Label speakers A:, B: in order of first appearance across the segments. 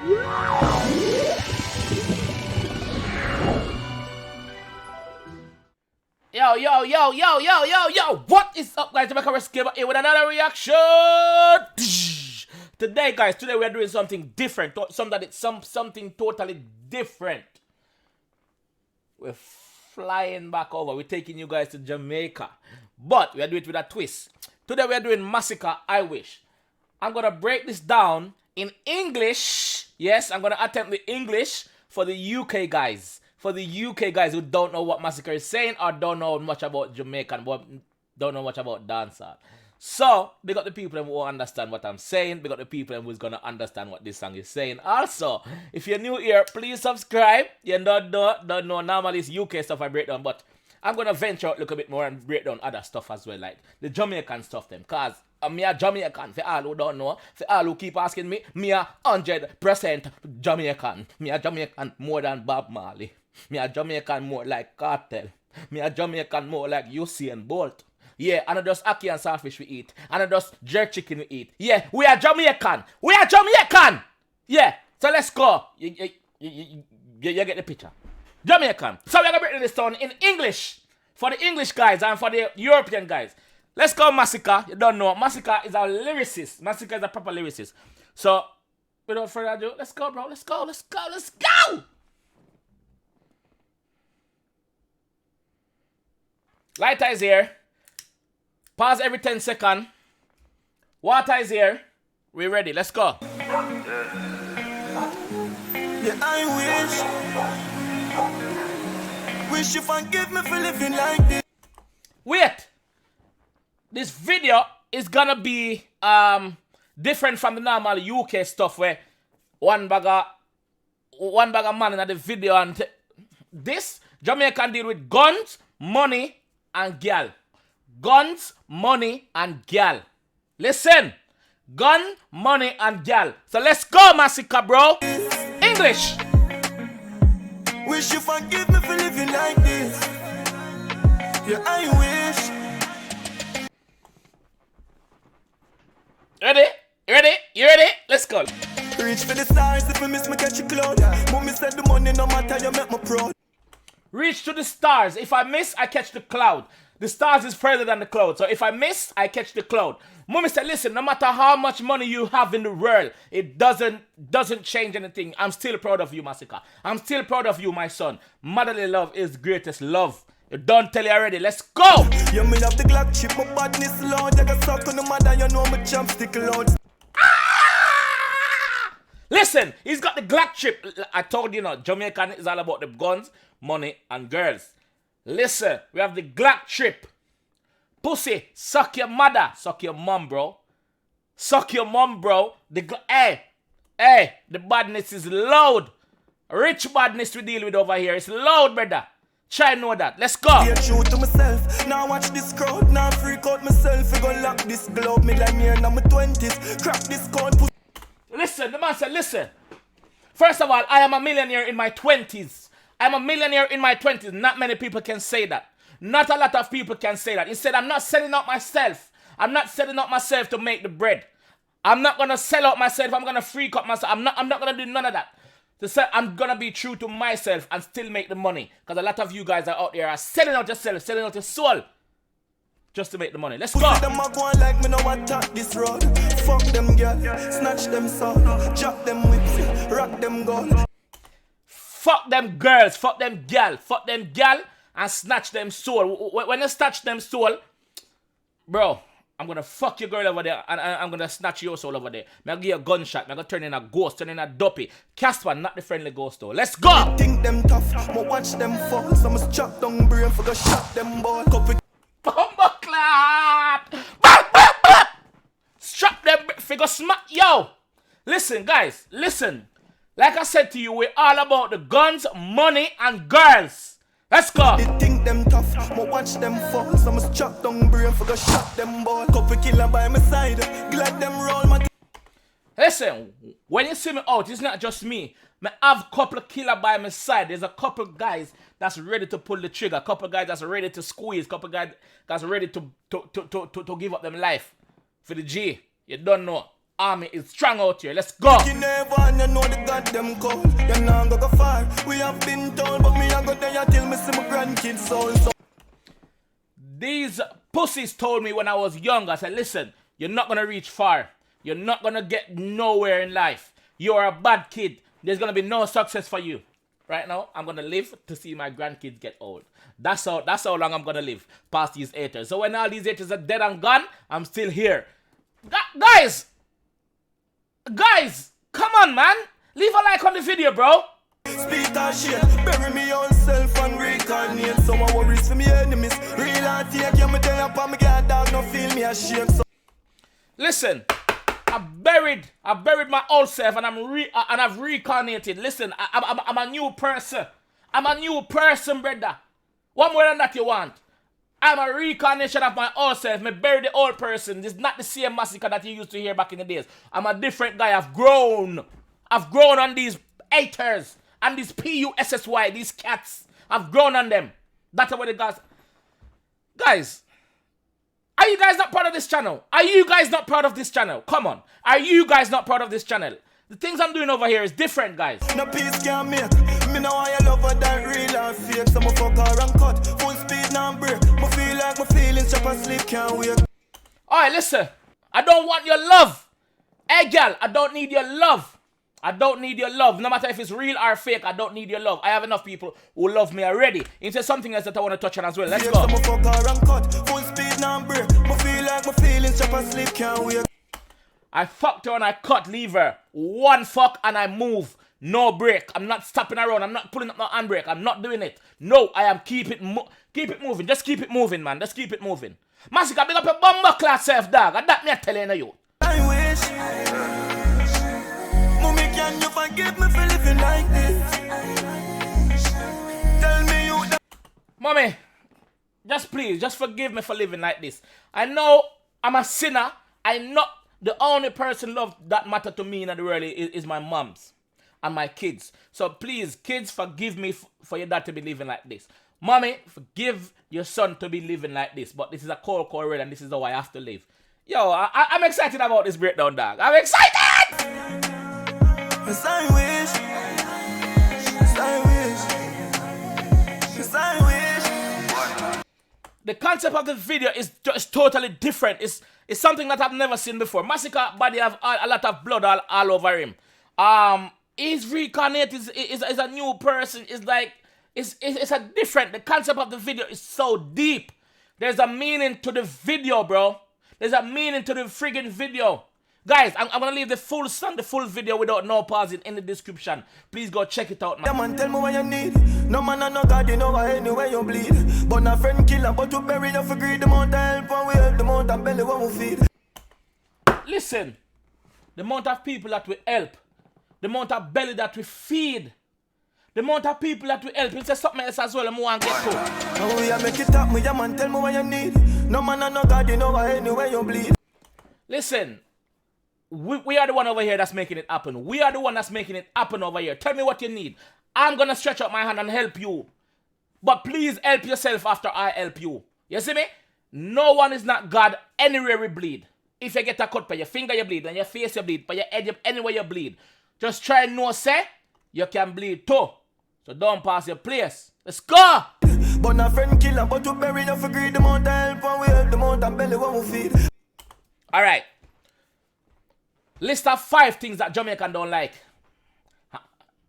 A: Yo, what is up, guys? JAMAICA'S here with another reaction. Today, guys, we are doing something different. Something totally different. We're flying back over. We're taking you guys to Jamaica. But we are doing it with a twist. Today we are doing Masicka, I Wish. I'm going to break this down in English. Yes, I'm going to attempt the English for the UK guys. For the UK guys who don't know what Masicka is saying or don't know much about Jamaican, don't know much about dancehall. So, big up the people who understand what I'm saying. Big up the people who's going to understand what this song is saying. Also, if you're new here, please subscribe. You don't know. Normally it's UK stuff I break down, but I'm going to venture out a little bit more and break down other stuff as well, like the Jamaican stuff them. Because I'm a Jamaican, for all who don't know, for all who keep asking me, me a 100% Jamaican. Me a Jamaican more than Bob Marley. Me a Jamaican more like Cartel. Me a Jamaican more like Usain Bolt. Yeah, and not just ackee and saltfish we eat. And not just jerk chicken we eat. Yeah, we are Jamaican. We are Jamaican. Yeah, so let's go. You get the picture. Jamaican. So we're going to break this down in English. For the English guys and for the European guys. Let's go, Masicka. You don't know. Masicka is a lyricist. Masicka is a proper lyricist. So, without further ado, let's go, bro. Let's go. Lighter is here. Pause every 10 seconds. Water is here. We ready. Let's go.
B: Yeah, I wish you forgive me for living like this.
A: Wait. This video is gonna be different from the normal UK stuff where one bag of man in the video, and this Jamaican deal with guns, money, and gal. Guns, money, and gal. Listen. Gun, money, and gal. So let's go, Masicka, bro. English.
B: Wish you forgive me for living like this. Yeah, I wish.
A: Ready? You ready? Let's go.
B: Reach for the stars if I miss me catch a cloud. Mommy said the money no matter, you make me proud.
A: Reach to the stars. If I miss, I catch the cloud. The stars is further than the cloud. So if I miss, I catch the cloud. Mommy said, listen, no matter how much money you have in the world, it doesn't change anything. I'm still proud of you, Masicka. I'm still proud of you, my son. Motherly love is greatest love. You don't tell you already. Let's go.
B: You mean have the Glock chip, my badness loud. I got stuck on the mother, you know my chopstick loud.
A: Listen, he's got the Glock chip. I told you, Jamaican is all about the guns, money, and girls. Listen, we have the Glock chip. Pussy, suck your mother. Suck your mom, bro. Suck your mom, bro. Hey, the badness is loud. Rich badness we deal with over here. It's loud, brother. Try know that. Let's go.
B: Be true to myself. Now watch this crowd. Now freak out myself. We gon' lock this globe. Me like me in my 20s. Crack this code.
A: Listen, the man said, listen. First of all, I am a millionaire in my 20s. I'm a millionaire in my 20s. Not many people can say that. Not a lot of people can say that. Instead, I'm not selling out myself. I'm not selling out myself to make the bread. I'm not going to sell out myself. I'm going to freak out myself. I'm not going to do none of that. I'm going to be true to myself and still make the money. Because a lot of you guys are out there are selling out yourself, selling out your soul. Just to make the money. Let's go.
B: Them a go like me no attack this road. Fuck them girl, snatch them soul, drop them whips, rock them gold.
A: Fuck them girls, fuck them gal, and snatch them soul. When you snatch them soul, bro, I'm gonna fuck your girl over there and I'm gonna snatch your soul over there. I'm gonna give you a gunshot, I'm gonna turn in a ghost, turn in a duppy. Casper, not the friendly ghost though. Let's go!
B: I think them tough, but watch them fall. Some must chop down brain for go shot them ball.
A: Bumbo clap! Strap them figure smack. Yo! Listen, guys, listen. Like I said to you, we're all about the guns, money, and girls. Let's go.
B: They think them tough, but watch them fall. Some must chop down brain for go shot them ball. Couple killer by my side, glad them roll my.
A: Listen, when you see me out, it's not just me. I have a couple of killer by my side. There's a couple guys that's ready to pull the trigger. A couple guys that's ready to squeeze. A couple guys that's ready to give up them life for the G. You don't know. Army is strong out here. Let's go.
B: You never know the gun God them cold. You know go far. We have been told, but me I go there till me see my grandkids soul. So
A: these pussies told me when I was young, I said, listen, you're not gonna reach far. You're not gonna get nowhere in life. You're a bad kid. There's gonna be no success for you. Right now, I'm gonna live to see my grandkids get old. That's how long I'm gonna live past these haters. So when all these haters are dead and gone, I'm still here. Guys, come on, man. Leave a like on the video, bro.
B: speak that shit, bury me own self and reincarnate. Some worries for me enemies. Real and take you, me tell you, me get a dog, no feel me ashamed. So
A: listen, I buried my old self and I've reincarnated. Listen, I'm a new person. I'm a new person, brother. What more than that you want? I'm a reincarnation of my old self. Me bury the old person. This is not the same Masicka that you used to hear back in the days. I'm a different guy. I've grown on these haters and these PUSSY, these cats. I've grown on them. That's what the guys. Guys, are you guys not proud of this channel? Are you guys not proud of this channel? Come on. Are you guys not proud of this channel? The things I'm doing over here is different, guys.
B: no peace can make. Me know I love her that real and fake. So me fuck her and cut. Full speed now break. Me feel like my feelings chop and sleep can't wait.
A: Alright, listen. I don't want your love. Hey, girl, I don't need your love. I don't need your love. No matter if it's real or fake, I don't need your love. I have enough people who love me already. Into something else that I want to touch on as well. Let's go.
B: So me fuck her and cut. Full speed now break. Me feel like my feelings chop and sleep can't wait.
A: I fucked her and I cut, leave her. One fuck and I move. No break. I'm not stopping around. I'm not pulling up no handbrake. I'm not doing it. No, I am keep it moving. Just keep it moving, man. Just keep it moving. Masicka, big up your bumper class self, dog. And that me telling you.
B: I wish. Mommy, can you forgive me for living like this? Tell me you.
A: Mommy, just forgive me for living like this. I know I'm a sinner. I know the only person love that matter to me in the world is my moms and my kids. So please, kids, forgive me for your dad to be living like this. Mommy, forgive your son to be living like this. But this is a cold world and this is how I have to live. Yo, I'm excited about this breakdown, dog. I'm excited!
B: Yes, I wish. Yes, I wish. Yes, I wish.
A: The concept of the video is just totally different. It's something that I've never seen before. Masicka body have a lot of blood all over him. He's reincarnated. Is a new person. It's like it's a different. The concept of the video is so deep. There's a meaning to the video, bro. There's a meaning to the friggin' video. Guys, I'm gonna leave the full song, the full video without no pausing in the description. Please go check it out, man.
B: Yeah, man, tell me what you need. No man and no God, you know anywhere you bleed. But a friend killer, but to bury you for greed. The amount of help and we help, the amount of belly when we feed.
A: Listen, the amount of people that we help, the amount of belly that we feed, the amount of people that we help. It's something else as well I want to get to.
B: Oh, yeah, make it up, me, yeah, man, tell me what you need. No man and no God, you know anywhere you bleed.
A: Listen, we are the one over here that's making it happen. We are the one that's making it happen over here. Tell me what you need. I'm going to stretch out my hand and help you. But please help yourself after I help you. You see me? No one is not God. Anywhere we bleed. If you get a cut by your finger, you bleed. And your face, you bleed. By your head, anywhere you bleed. Just try and know, say, you can bleed too. So don't pass your place. Let's go!
B: But a friend killer, but to bury you for greed. The amount of help and we help, the amount of belly when we feed.
A: Alright. List of 5 things that Jamaican don't like.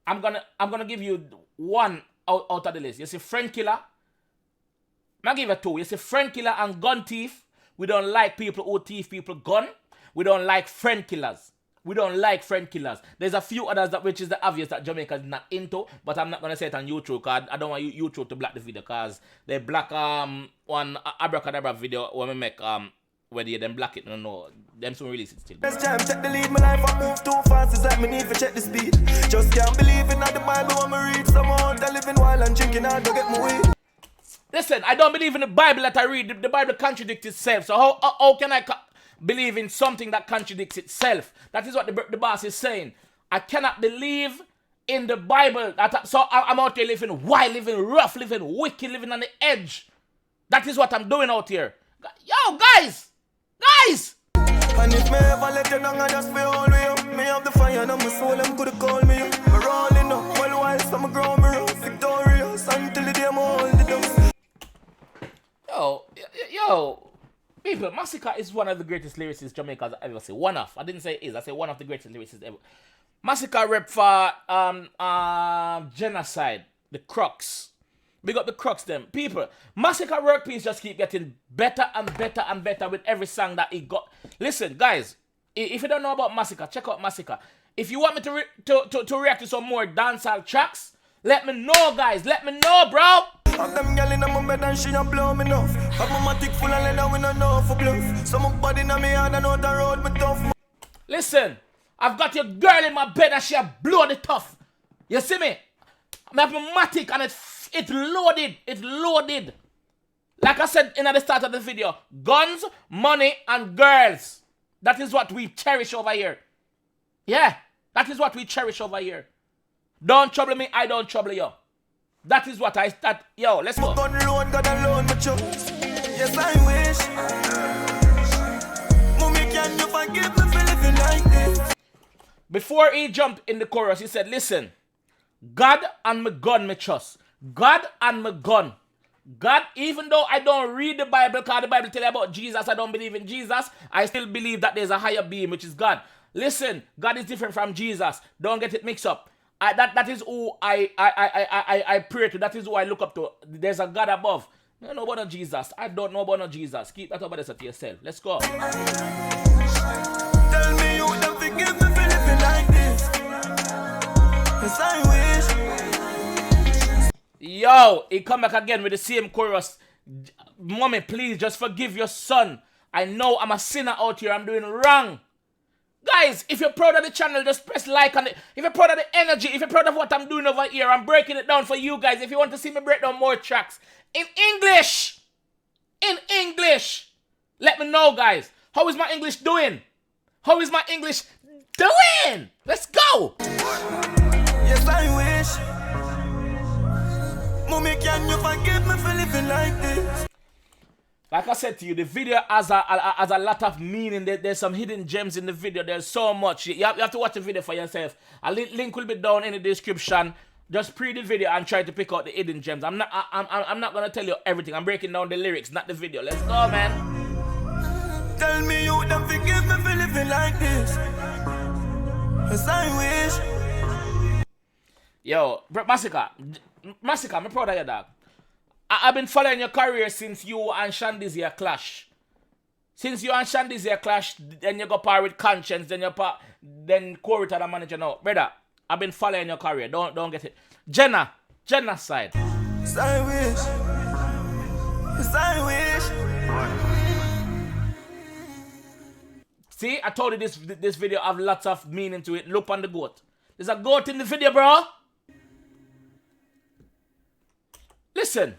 A: I'm gonna give you one out of the list. You see friend killer. I'll give you 2. You see friend killer and gun thief. We don't like people who thief people gun. We don't like friend killers. We don't like friend killers. There's a few others that which is the obvious that Jamaica is not into, but I'm not gonna say it on YouTube because I don't want YouTube to block the video because they block one abracadabra video when we make whether you then block it, no, them soon release it still.
B: Next time, check the lead, my life I move too fast, it's like me need to check the speed. Just can't believe in the Bible when I read. Someone that living while and drinking hard to get my weed.
A: Listen, I don't believe in the Bible that I read. The Bible contradicts itself. So how can I believe in something that contradicts itself? That is what the boss is saying. I cannot believe in the Bible. So I'm out here living wild, living rough, living wicked, living on the edge. That is what I'm doing out here. Yo, guys! Guys!
B: And if me ever let you down, I just feel all way up. Me have the fire, and my soul, them could call me.
A: People, Masicka is one of the greatest lyricists Jamaica has ever seen. One of. I didn't say is. I say one of the greatest lyricists ever. Masicka rep for genocide. The Crux. Big up the Crux them. People, Masicka work piece just keep getting better and better and better with every song that he got. Listen, guys, if you don't know about Masicka, check out Masicka. If you want me to react to some more dancehall tracks, let me know, guys. Let me know, bro.
B: Have them girl in my bed and she not blow me enough. Have my matic full of leather when I know for bluff. Some body in me hand and out the road me tough.
A: Listen, I've got your girl in my bed and she a blow the tough. You see me? I have my matic and it's loaded. It's loaded. Like I said in the start of the video, guns, money, and girls. That is what we cherish over here. Yeah, that is what we cherish over here. Don't trouble me, I don't trouble you. That is what I start. Yo, let's go.
B: Gun load, God alone, my choice. Yes, I wish. Mommy, can you forgive me for living like this?
A: Before he jumped in the chorus, he said, listen, God and my gun, me trust. God and my gun. God, even though I don't read the Bible, because the Bible tell you about Jesus, I don't believe in Jesus, I still believe that there's a higher being, which is God. Listen, God is different from Jesus. Don't get it mixed up. That is who I pray to. That is who I look up to. There's a God above. I don't know about no Jesus. I don't know about no Jesus. Keep that over there to yourself. Let's go.
B: Tell me you don't forgive me for living like this. Yes, I wish.
A: Yo, he come back again with the same chorus. Mommy, please just forgive your son. I know I'm a sinner out here. I'm doing wrong. Guys, if you're proud of the channel, just press like on it. If you're proud of the energy, if you're proud of what I'm doing over here, I'm breaking it down for you guys. If you want to see me break down more tracks in English, let me know, guys. How is my English doing? How is my English doing? Let's go.
B: Yes, I wish. Mommy, can you forgive me for living like this?
A: Like I said to you, the video has a lot of meaning. There's some hidden gems in the video. There's so much. You have to watch the video for yourself. A link will be down in the description. Just pre the video and try to pick out the hidden gems. I'm not gonna tell you everything. I'm breaking down the lyrics, not the video. Let's go, man.
B: Tell me you don't forgive me for living like this. Yes, I wish.
A: Yo, Masicka, I'm proud of you, dog. I've been following your career since you and 𝗕𝗡𝗔𝗖𝗧𝗜𝗢 clash. Since you and 𝗕𝗡𝗔𝗖𝗧𝗜𝗢 clash, then you go par with Conscience, then 𝗘𝗡𝗚𝗟𝗔𝗡 the manager now. Brother, I've been following your career. Don't get it. Genocide.
B: Yes, I wish. Yes, I wish.
A: See, I told you this video have lots of meaning to it. Look on the goat. There's a goat in the video, bro. Listen.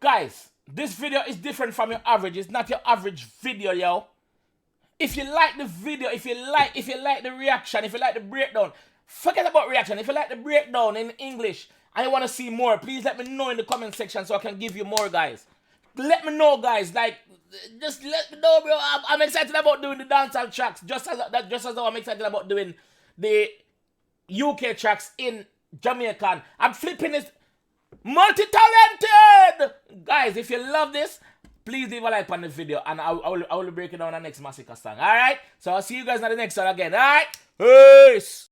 A: Guys, this video is different from your average. It's not your average video, yo. If you like the video, if you like the reaction, if you like the breakdown, forget about reaction. If you like the breakdown in English and you want to see more, please let me know in the comment section so I can give you more, guys. Let me know, guys. Like, just let me know, bro. I'm excited about doing the dancehall tracks, just as though I'm excited about doing the UK tracks in Jamaican. I'm flipping this. Multi-talented! Guys, if you love this, please leave a like on the video and I will break it down on the next Masicka song. Alright? So I'll see you guys on the next one again. Alright? Peace!